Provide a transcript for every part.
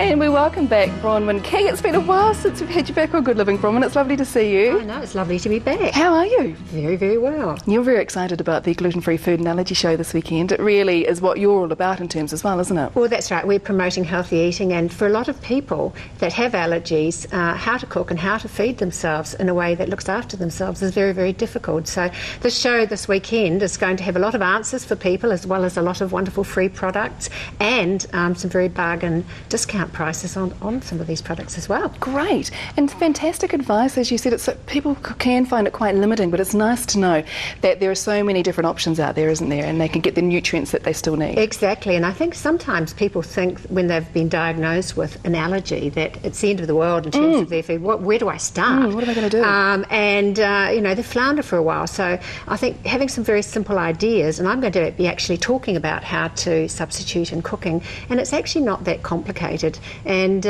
And we welcome back Bronwen King. It's been a while since we've had you back on Good Living, Bronwen. It's lovely to see you. I know, it's lovely to be back. How are you? Very, very well. You're very excited about the gluten-free food and allergy show this weekend. It really is what you're all about in terms as well, isn't it? Well, that's right. We're promoting healthy eating, and for a lot of people that have allergies, how to cook and how to feed themselves in a way that looks after themselves is very, very difficult. So the show this weekend is going to have a lot of answers for people, as well as a lot of wonderful free products and some very bargain discount prices on some of these products as well. Great. And fantastic advice. As you said, it's people can find it quite limiting, but it's nice to know that there are so many different options out there, isn't there? And they can get the nutrients that they still need. Exactly. And I think sometimes people think when they've been diagnosed with an allergy that it's the end of the world in terms of their food. Where do I start? What am I going to do? You know, they flounder for a while. So I think having some very simple ideas, and I'm going to be actually talking about how to substitute in cooking, and it's actually not that complicated. And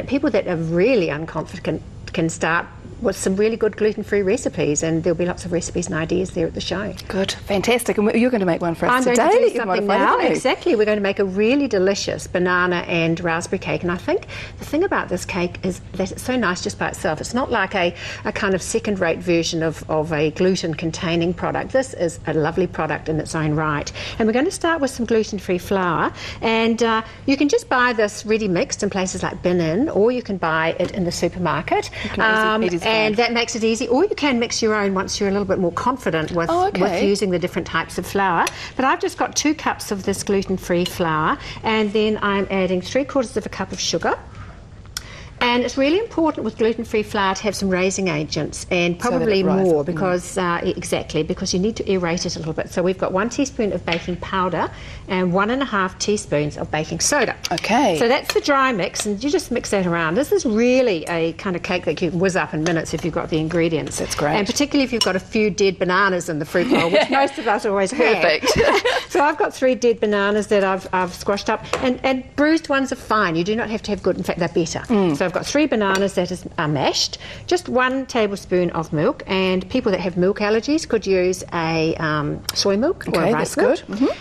people that are really unconfident can start with some really good gluten-free recipes, and there'll be lots of recipes and ideas there at the show. Good, fantastic. And you're going to make one for us today. I'm going to do something now. Exactly. We're going to make a really delicious banana and raspberry cake, and I think the thing about this cake is that it's so nice just by itself. It's not like a kind of second-rate version of a gluten-containing product. This is a lovely product in its own right. And we're going to start with some gluten-free flour, and you can just buy this ready mixed in places like Bin In, or you can buy it in the supermarket. And that makes it easy. Or you can mix your own once you're a little bit more confident with using the different types of flour. But I've just got 2 cups of this gluten-free flour, and then I'm adding 3/4 of a cup of sugar. And it's really important with gluten-free flour to have some raising agents, and probably more because because you need to aerate it a little bit. So we've got 1 teaspoon of baking powder and 1.5 teaspoons of baking soda. Okay. So that's the dry mix, and you just mix that around. This is really a kind of cake that you can whiz up in minutes if you've got the ingredients. That's great. And particularly if you've got a few dead bananas in the fruit bowl, which most of us always have. Perfect. So I've got 3 dead bananas that I've squashed up, and bruised ones are fine. You do not have to have good. In fact, they're better. So I've got 3 bananas that are mashed, just 1 tablespoon of milk, and people that have milk allergies could use a soy milk or a rice milk. Good.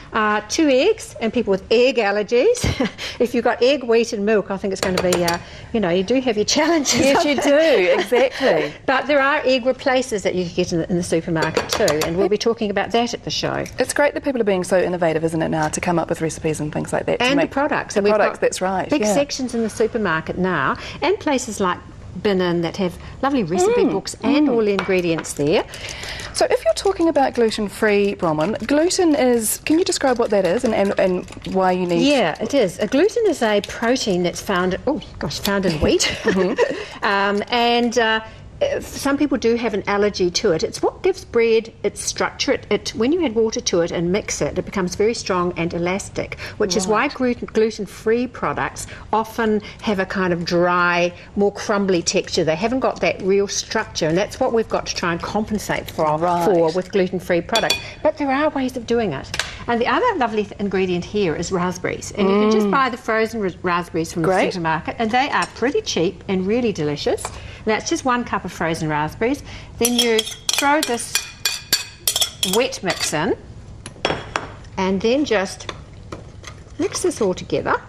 2 eggs, and people with egg allergies. If you've got egg, wheat and milk, I think it's going to be, you do have your challenges. Yes, you do, exactly. But there are egg replacers that you can get in the supermarket too, and we'll be talking about that at the show. It's great that people are being so innovative, isn't it, now, to come up with recipes and things like that. And to make the products. The products, that's right. Big sections in the supermarket now, and places like Bin In that have lovely recipe books and all the ingredients there. So if you're talking about gluten-free, Bronwen, gluten is, can you describe what that is and why you need... Yeah, it is. Gluten is a protein that's found in wheat. Some people do have an allergy to it. It's what gives bread its structure. When you add water to it and mix it, it becomes very strong and elastic, which is why gluten-free products often have a kind of dry, more crumbly texture. They haven't got that real structure, and that's what we've got to try and compensate for with gluten-free products. But there are ways of doing it. And the other lovely ingredient here is raspberries. And you can just buy the frozen raspberries from the supermarket, and they are pretty cheap and really delicious. That's just 1 cup of frozen raspberries. Then you throw this wet mix in, and then just mix this all together.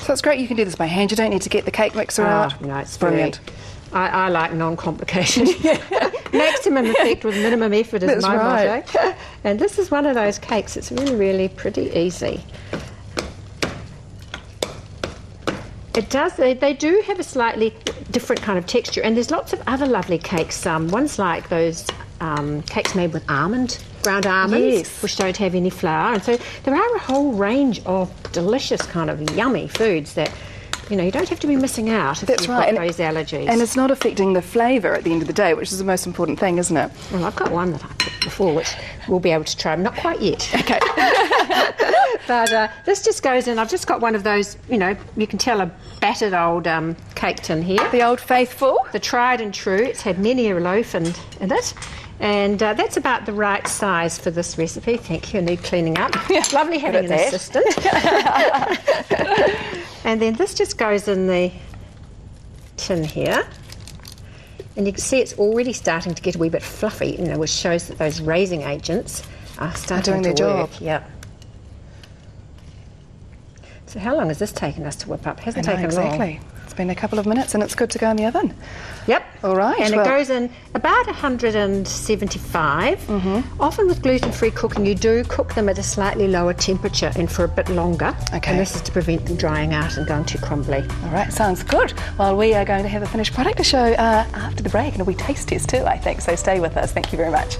So it's great you can do this by hand. You don't need to get the cake mixer out. No, it's brilliant. I like non-complicated. Maximum effect with minimum effort is my motto. And this is one of those cakes. It's really, really pretty easy. It does. They do have a slightly different kind of texture, and there's lots of other lovely cakes. Ones like those cakes made with ground almonds, which don't have any flour. And so there are a whole range of delicious kind of yummy foods that you don't have to be missing out if you've got those allergies. And it's not affecting the flavour at the end of the day, which is the most important thing, isn't it? Well, I've got one that I cooked before, which we'll be able to try. Not quite yet. Okay. But this just goes in. I've just got one of those, you can tell a battered old cake tin here. The old faithful. The tried and true. It's had many a loaf in it. And that's about the right size for this recipe. Thank you. I need cleaning up. Lovely having an assistant. And then this just goes in the tin here. And you can see it's already starting to get a wee bit fluffy, which shows that those raising agents are starting doing their job. Yeah. So how long has this taken us to whip up? Hasn't I know, taken long. exactly. It's been a couple of minutes and it's good to go in the oven. Yep. All right. And well, it goes in about 175. Mm-hmm. Often with gluten-free cooking, you do cook them at a slightly lower temperature and for a bit longer. Okay. And this is to prevent them drying out and going too crumbly. All right, sounds good. Well, we are going to have a finished product to show after the break, and it'll be taste test too, I think. So stay with us. Thank you very much.